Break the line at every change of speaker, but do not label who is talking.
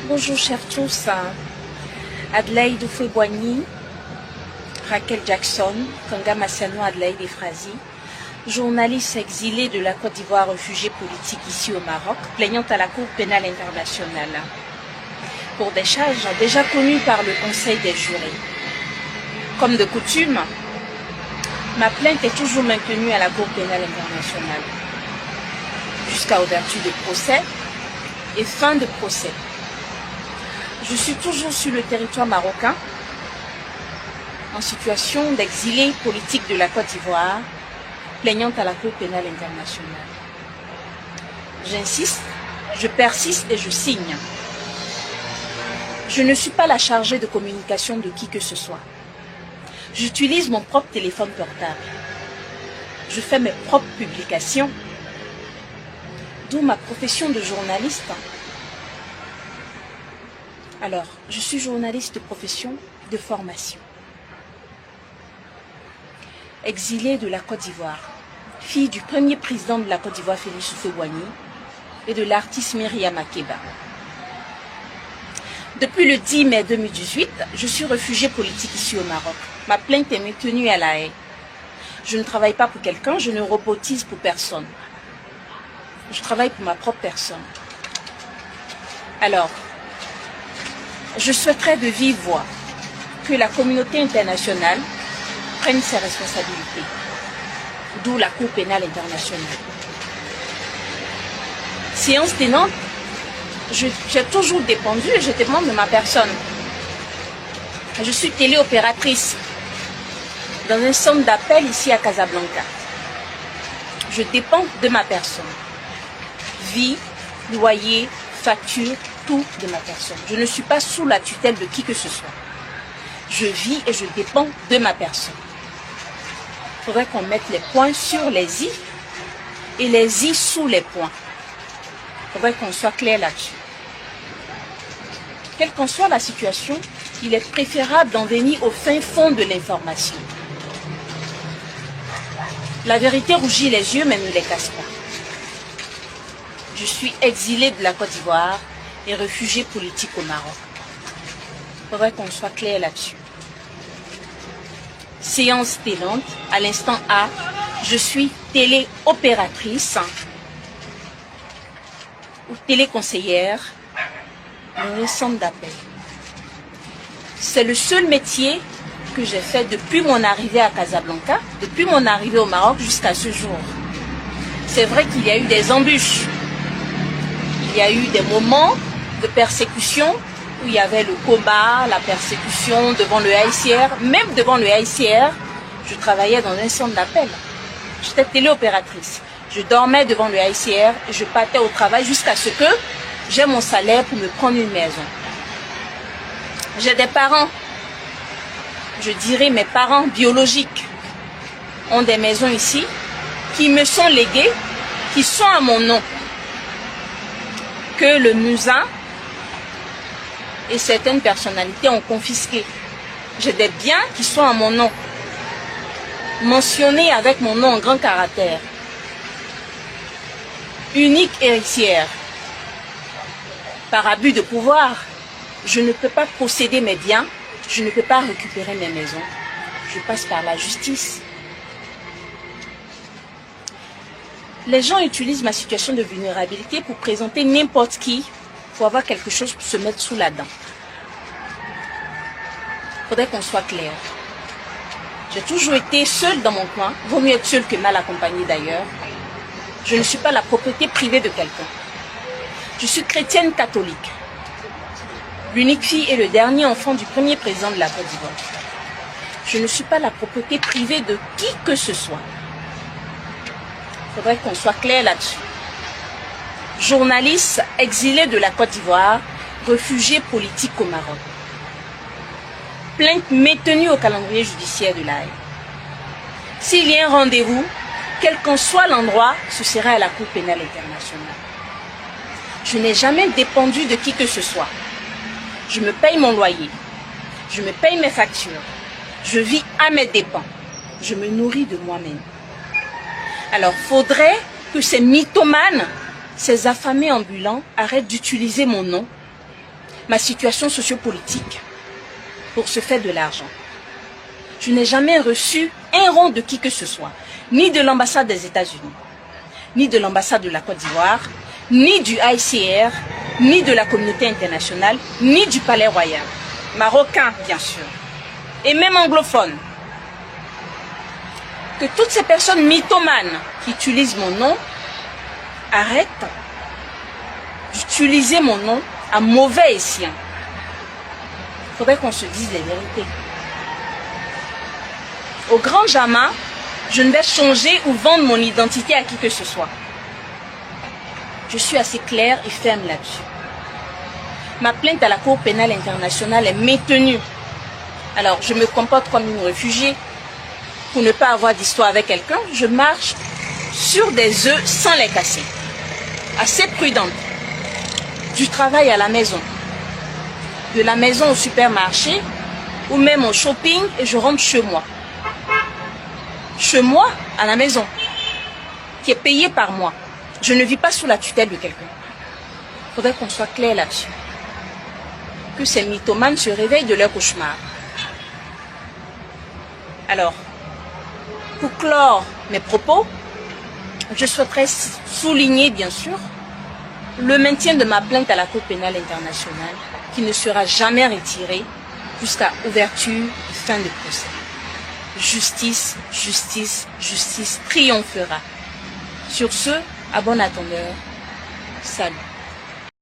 Bonjour chers tous, Adelaide Oufoué-Boigny, Raquel Jackson, Kanga Massano, Adelaide Efrazi, journaliste exilée de la Côte d'Ivoire, réfugiée politique ici au Maroc, plaignante à la Cour pénale internationale pour des charges déjà connues par le Conseil des jurés. Comme de coutume, ma plainte est toujours maintenue à la Cour pénale internationale jusqu'à ouverture de procès et fin de procès. Je suis toujours sur le territoire marocain, en situation d'exilé politique de la Côte d'Ivoire, plaignante à la Cour pénale internationale. J'insiste, je persiste et je signe. Je ne suis pas la chargée de communication de qui que ce soit. J'utilise mon propre téléphone portable. Je fais mes propres publications, d'où ma profession de journaliste. Alors, je suis journaliste de profession, de formation. Exilée de la Côte d'Ivoire, fille du premier président de la Côte d'Ivoire, Félix Houphouët-Boigny, et de l'artiste Myriam Makeba. Depuis le 10 mai 2018, je suis réfugiée politique ici au Maroc. Ma plainte est maintenue à La Haye. Je ne travaille pas pour quelqu'un, je ne robotise pour personne. Je travaille pour ma propre personne. Alors, je souhaiterais de vive voix que la communauté internationale prenne ses responsabilités, d'où la Cour pénale internationale. Séance tenante, j'ai toujours dépendu et je dépends de ma personne. Je suis téléopératrice dans un centre d'appel ici à Casablanca. Je dépends de ma personne. Vie, loyer, facture, tout de ma personne. Je ne suis pas sous la tutelle de qui que ce soit. Je vis et je dépends de ma personne. Il faudrait qu'on mette les points sur les i et les i sous les points. Il faudrait qu'on soit clair là-dessus. Quelle qu'en soit la situation, il est préférable d'en venir au fin fond de l'information. La vérité rougit les yeux mais ne les casse pas. Je suis exilée de la Côte d'Ivoire et réfugiée politique au Maroc. Il faudrait qu'on soit clair là-dessus. Séance tenante, à l'instant A, je suis téléopératrice ou téléconseillère dans un centre d'appel. C'est le seul métier que j'ai fait depuis mon arrivée à Casablanca, depuis mon arrivée au Maroc jusqu'à ce jour. C'est vrai qu'il y a eu des embûches. Il y a eu des moments de persécution où il y avait le combat, la persécution devant le HCR. Même devant le HCR, je travaillais dans un centre d'appel. J'étais téléopératrice. Je dormais devant le HCR et je partais au travail jusqu'à ce que j'ai mon salaire pour me prendre une maison. J'ai des parents, je dirais mes parents biologiques, ont des maisons ici qui me sont léguées, qui sont à mon nom, que le Musa et certaines personnalités ont confisqué. J'ai des biens qui sont à mon nom, mentionnés avec mon nom en grand caractère. Unique héritière. Par abus de pouvoir, je ne peux pas posséder mes biens, je ne peux pas récupérer mes maisons. Je passe par la justice. Les gens utilisent ma situation de vulnérabilité pour présenter n'importe qui, pour avoir quelque chose pour se mettre sous la dent. Il faudrait qu'on soit clair. J'ai toujours été seule dans mon coin, vaut mieux être seule que mal accompagnée d'ailleurs. Je ne suis pas la propriété privée de quelqu'un. Je suis chrétienne catholique, l'unique fille et le dernier enfant du premier président de la Côte d'Ivoire. Je ne suis pas la propriété privée de qui que ce soit. Il faudrait qu'on soit clair là-dessus. Journaliste exilée de la Côte d'Ivoire, réfugiée politique au Maroc. Plainte maintenue au calendrier judiciaire de La Haye. S'il y a un rendez-vous, quel qu'en soit l'endroit, ce sera à la Cour pénale internationale. Je n'ai jamais dépendu de qui que ce soit. Je me paye mon loyer. Je me paye mes factures. Je vis à mes dépens. Je me nourris de moi-même. Alors, faudrait que ces mythomanes, ces affamés ambulants arrêtent d'utiliser mon nom ma situation sociopolitique pour se faire de l'argent. Je n'ai jamais reçu un rond de qui que ce soit, ni de l'ambassade des États-Unis, ni de l'ambassade de la Côte d'Ivoire, ni du ICR, ni de la communauté internationale, ni du Palais Royal. Marocain, bien sûr, et même anglophone. Que toutes ces personnes mythomanes qui utilisent mon nom arrêtent d'utiliser mon nom à mauvais escient. Il faudrait qu'on se dise les vérités. Au grand jamais, je ne vais changer ou vendre mon identité à qui que ce soit. Je suis assez claire et ferme là-dessus. Ma plainte à la Cour pénale internationale est maintenue. Alors, je me comporte comme une réfugiée. Pour ne pas avoir d'histoire avec quelqu'un, je marche sur des œufs sans les casser. Assez prudente. Du travail à la maison. De la maison au supermarché ou même au shopping et je rentre chez moi. Chez moi, à la maison, qui est payé par moi. Je ne vis pas sous la tutelle de quelqu'un. Il faudrait qu'on soit clair là-dessus. Que ces mythomanes se réveillent de leur cauchemar. Alors, pour clore mes propos, je souhaiterais souligner, bien sûr, le maintien de ma plainte à la Cour pénale internationale, qui ne sera jamais retirée jusqu'à ouverture et fin de procès. Justice, justice, justice triomphera. Sur ce, à bon attendeur, salut.